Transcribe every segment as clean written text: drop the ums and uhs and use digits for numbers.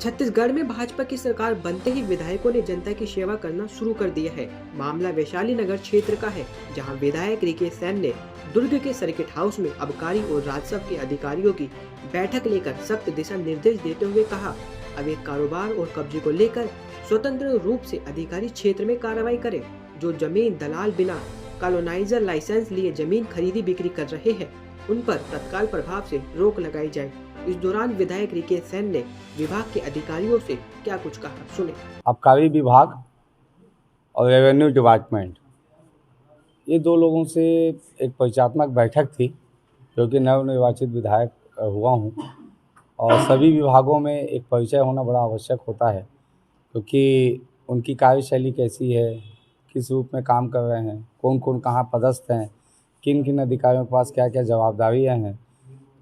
छत्तीसगढ़ में भाजपा की सरकार बनते ही विधायकों ने जनता की सेवा करना शुरू कर दिया है। मामला वैशाली नगर क्षेत्र का है, जहां विधायक रीके सैन ने दुर्ग के सर्किट हाउस में आबकारी और राजस्व के अधिकारियों की बैठक लेकर सख्त दिशा निर्देश देते हुए कहा, अवैध कारोबार और कब्जे को लेकर स्वतंत्र रूप से अधिकारी क्षेत्र में कार्रवाई करें। जो जमीन दलाल बिना कॉलोनाइजर लाइसेंस लिए जमीन खरीदी बिक्री कर रहे हैं, उन पर तत्काल प्रभाव से रोक लगाई जाए। इस दौरान विधायक रीके सैन ने विभाग के अधिकारियों से क्या कुछ कहा, सुने। आबकारी विभाग और रेवेन्यू डिपार्टमेंट, ये दो लोगों से एक परिचयात्मक बैठक थी, क्योंकि नवनिर्वाचित विधायक हुआ हूँ और सभी विभागों में एक परिचय होना बड़ा आवश्यक होता है, क्योंकि उनकी कार्यशैली कैसी है, किस रूप में काम कर रहे हैं, कौन कौन कहाँ पदस्थ हैं, किन किन अधिकारियों के पास क्या क्या जवाबदारियाँ हैं।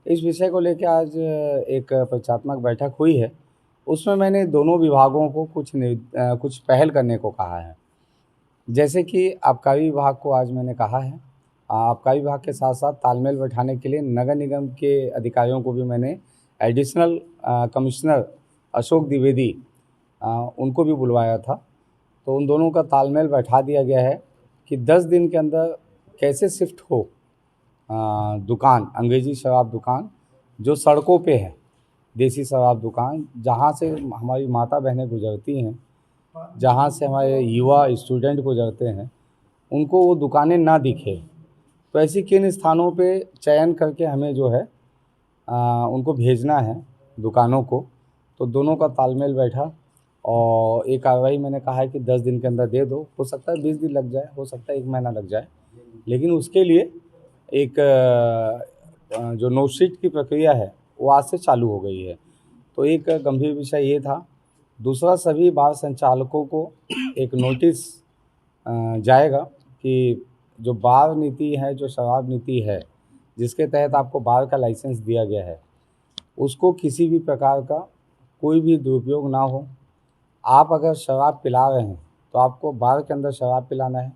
इस विषय को लेकर आज एक परिचयात्मक बैठक हुई है। उसमें मैंने दोनों विभागों को कुछ पहल करने को कहा है। जैसे कि आबकारी विभाग को आज मैंने कहा है, आबकारी विभाग के साथ साथ तालमेल बैठाने के लिए नगर निगम के अधिकारियों को भी मैंने एडिशनल कमिश्नर अशोक द्विवेदी उनको भी बुलवाया था। तो उन दोनों का तालमेल बैठा दिया गया है कि 10 दिन के अंदर कैसे शिफ्ट हो दुकान, अंग्रेजी शराब दुकान जो सड़कों पे है, देसी शराब दुकान जहाँ से हमारी माता बहनें गुजरती हैं, जहाँ से हमारे युवा स्टूडेंट गुजरते हैं, उनको वो दुकानें ना दिखे। तो ऐसी किन स्थानों पे चयन करके हमें जो है उनको भेजना है दुकानों को। तो दोनों का तालमेल बैठा और एक कार्रवाई मैंने कहा है कि 10 दिन के अंदर दे दो। हो सकता है 20 दिन लग जाए, हो सकता है 1 महीना लग जाए, लेकिन उसके लिए एक जो नोटिस की प्रक्रिया है वो आज से चालू हो गई है। तो एक गंभीर विषय ये था। दूसरा, सभी बार संचालकों को एक नोटिस जाएगा कि जो बार नीति है, जो शराब नीति है, जिसके तहत आपको बार का लाइसेंस दिया गया है, उसको किसी भी प्रकार का कोई भी दुरुपयोग ना हो। आप अगर शराब पिला रहे हैं तो आपको बार के अंदर शराब पिलाना है,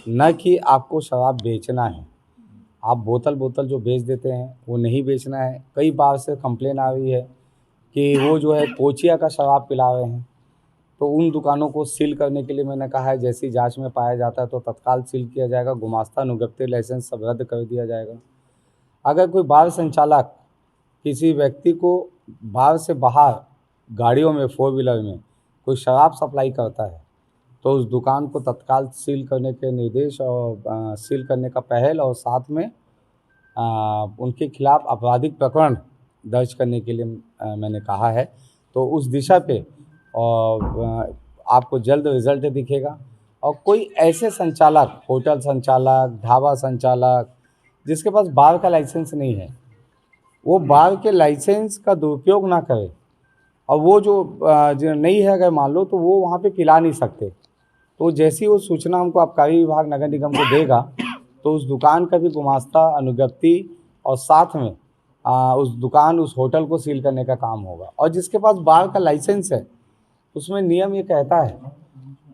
न कि आपको शराब बेचना है। आप बोतल जो बेच देते हैं वो नहीं बेचना है। कई बार से कंप्लेन आ रही है कि वो जो है कोचिया का शराब पिला रहे हैं। तो उन दुकानों को सील करने के लिए मैंने कहा है, जैसी जांच में पाया जाता है तो तत्काल सील किया जाएगा, गुमास्ता अनुज्ञप्ति लाइसेंस सब रद्द कर दिया जाएगा। अगर कोई बार संचालक किसी व्यक्ति को बार से बाहर गाड़ियों में, 4 व्हीलर में कोई शराब सप्लाई करता है तो उस दुकान को तत्काल सील करने के निर्देश और सील करने का पहल, और साथ में उनके खिलाफ आपराधिक प्रकरण दर्ज करने के लिए मैंने कहा है। तो उस दिशा पे और आपको जल्द रिजल्ट दिखेगा। और कोई ऐसे संचालक, होटल संचालक, ढाबा संचालक जिसके पास बार का लाइसेंस नहीं है, वो बार के लाइसेंस का दुरुपयोग ना करे। और वो जो नहीं है अगर मान लो, तो वो वहाँ पे पिला नहीं सकते। तो जैसी वो सूचना हमको आबकारी विभाग नगर निगम को देगा तो उस दुकान का भी गुमास्ता अनुज्ञप्ति और साथ में उस होटल को सील करने का काम होगा। और जिसके पास बार का लाइसेंस है, उसमें नियम ये कहता है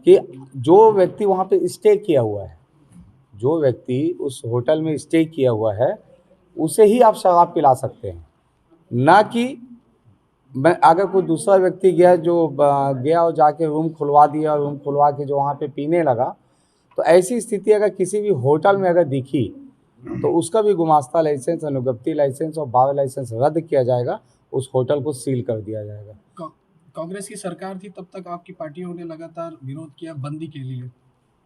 कि जो व्यक्ति वहाँ पे स्टे किया हुआ है, जो व्यक्ति उस होटल में स्टे किया हुआ है, उसे ही आप शराब पिला सकते हैं। ना कि अगर कोई दूसरा व्यक्ति गया और जाके रूम खुलवा दिया, रूम खुलवा के जो वहाँ पे पीने लगा, तो ऐसी स्थिति अगर किसी भी होटल में अगर दिखी तो उसका भी गुमास्ता लाइसेंस, अनुज्ञप्ति लाइसेंस और बार लाइसेंस रद्द किया जाएगा, उस होटल को सील कर दिया जाएगा। कांग्रेस की सरकार थी तब तक आपकी पार्टियों ने लगातार विरोध किया बंदी के लिए,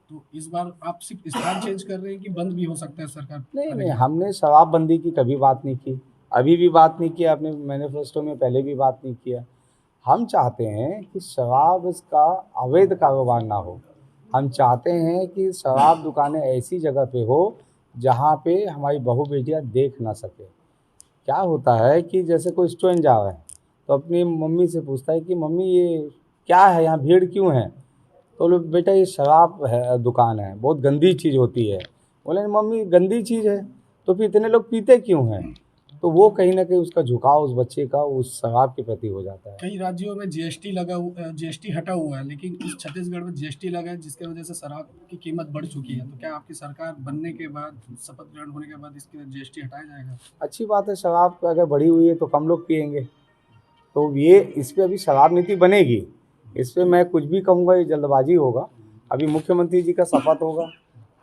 तो इस बार आप सिर्फ स्थान चेंज कर रहे हैं कि बंद भी हो सकता है सरकार? नहीं, हमने शराबबंदी की कभी बात नहीं की, अभी भी बात नहीं किया, अपने मैनिफेस्टो में पहले भी बात नहीं किया। हम चाहते हैं कि शराब का अवैध कारोबार ना हो। हम चाहते हैं कि शराब दुकानें ऐसी जगह पे हो जहाँ पे हमारी बहू बेटियाँ देख ना सके। क्या होता है कि जैसे कोई स्टूडेंट जा रहा है तो अपनी मम्मी से पूछता है कि मम्मी ये क्या है, यहाँ भीड़ क्यों है? तो बोले बेटा ये शराब है, दुकान है, बहुत गंदी चीज़ होती है। बोले मम्मी गंदी चीज़ है तो फिर इतने लोग पीते क्यों हैं? तो वो कहीं ना कहीं उसका झुकाव उस बच्चे का उस शराब के प्रति हो जाता है। कई राज्यों में जीएसटी हटा हुआ है, लेकिन इस छत्तीसगढ़ में जीएसटी लगा है, जिसकी वजह से शराब की कीमत बढ़ चुकी है। तो क्या आपकी सरकार बनने के बाद, शपथ ग्रहण होने के बाद इसकी जीएसटी हटाया जाएगा? अच्छी बात है, शराब अगर बढ़ी हुई है तो कम लोग पियेंगे। तो ये इस पे अभी शराब नीति बनेगी, इस पे मैं कुछ भी कहूँगा ये जल्दबाजी होगा। अभी मुख्यमंत्री जी का शपथ होगा,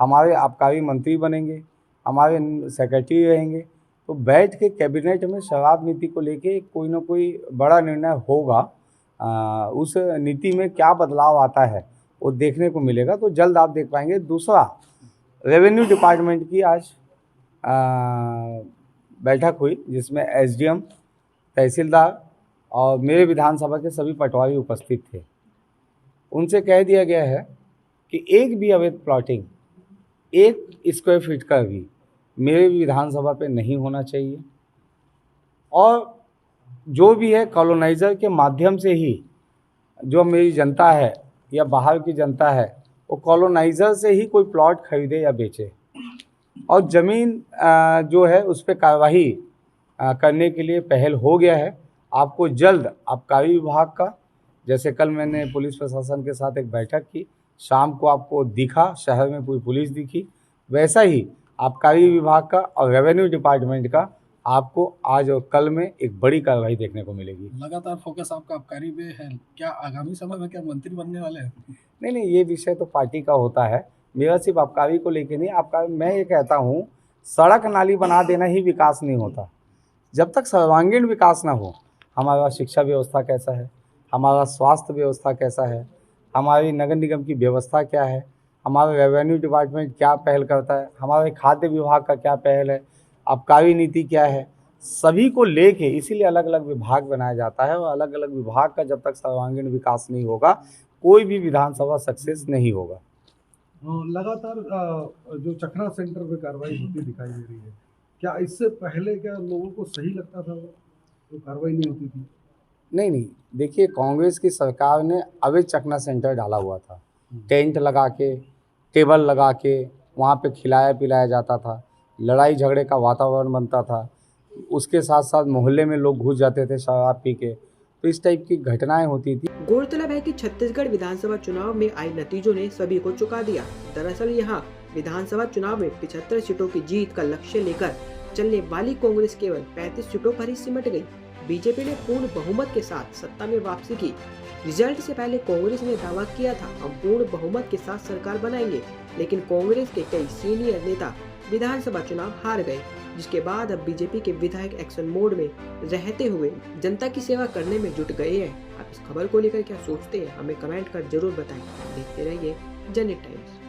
हमारे आबकारी मंत्री बनेंगे, हमारे सेक्रेटरी रहेंगे, तो बैठ के कैबिनेट में शराब नीति को लेके कोई ना कोई बड़ा निर्णय होगा। उस नीति में क्या बदलाव आता है वो देखने को मिलेगा, तो जल्द आप देख पाएंगे। दूसरा, रेवेन्यू डिपार्टमेंट की आज बैठक हुई जिसमें एसडीएम, तहसीलदार और मेरे विधानसभा के सभी पटवारी उपस्थित थे। उनसे कह दिया गया है कि एक भी अवैध प्लॉटिंग 1 स्क्वायर फीट का भी मेरे विधानसभा पे नहीं होना चाहिए, और जो भी है कॉलोनाइज़र के माध्यम से ही जो मेरी जनता है या बाहर की जनता है वो कॉलोनाइज़र से ही कोई प्लॉट खरीदे या बेचे, और ज़मीन जो है उस पर कार्रवाई करने के लिए पहल हो गया है। आपको जल्द आबकारी विभाग का, जैसे कल मैंने पुलिस प्रशासन के साथ एक बैठक की, शाम को आपको दिखा शहर में पूरी पुलिस दिखी, वैसा ही आबकारी विभाग का और रेवेन्यू डिपार्टमेंट का आपको आज और कल में एक बड़ी कार्रवाई देखने को मिलेगी। लगातार फोकस आपका आबकारी पे है, क्या आगामी समय में क्या मंत्री बनने वाले हैं? नहीं, ये विषय तो पार्टी का होता है, मेरा सिर्फ आबकारी को लेके नहीं। आबकारी, मैं ये कहता हूँ, सड़क नाली बना देना ही विकास नहीं होता। जब तक सर्वांगीण विकास ना हो, हमारा शिक्षा व्यवस्था कैसा है, हमारा स्वास्थ्य व्यवस्था कैसा है, हमारी नगर निगम की व्यवस्था क्या है, हमारा रेवेन्यू डिपार्टमेंट क्या पहल करता है, हमारे खाद्य विभाग का क्या पहल है, आबकारी नीति क्या है, सभी को लेके इसीलिए अलग अलग विभाग बनाया जाता है। और अलग अलग विभाग का जब तक सर्वांगीण विकास नहीं होगा, कोई भी विधानसभा सक्सेस नहीं होगा। लगातार जो चखरा सेंटर पे कार्रवाई होती दिखाई दे रही है, क्या इससे पहले क्या लोगों को सही लगता था तो कार्रवाई नहीं होती थी? नहीं, देखिए, कांग्रेस की सरकार ने अवैध चखना सेंटर डाला हुआ था, टेंट लगा के, टेबल लगा के वहाँ पे खिलाया पिलाया जाता था, लड़ाई झगड़े का वातावरण बनता था, उसके साथ साथ मोहल्ले में लोग घुस जाते थे शराब पी के, तो इस टाइप की घटनाएं होती थी। गौरतलब है कि छत्तीसगढ़ विधानसभा चुनाव में आए नतीजों ने सभी को चौंका दिया। दरअसल यहाँ विधानसभा चुनाव में 75 सीटों की जीत का लक्ष्य लेकर चलने वाली कांग्रेस केवल 35 सीटों पर ही सिमट गई। बीजेपी ने पूर्ण बहुमत के साथ सत्ता में वापसी की। रिजल्ट से पहले कांग्रेस ने दावा किया था हम पूर्ण बहुमत के साथ सरकार बनाएंगे, लेकिन कांग्रेस के कई सीनियर नेता विधानसभा चुनाव हार गए, जिसके बाद अब बीजेपी के विधायक एक्शन मोड में रहते हुए जनता की सेवा करने में जुट गए हैं। आप इस खबर को लेकर क्या सोचते हैं, हमें कमेंट कर जरूर बताएं। देखते रहिए जनहित टाइम्स।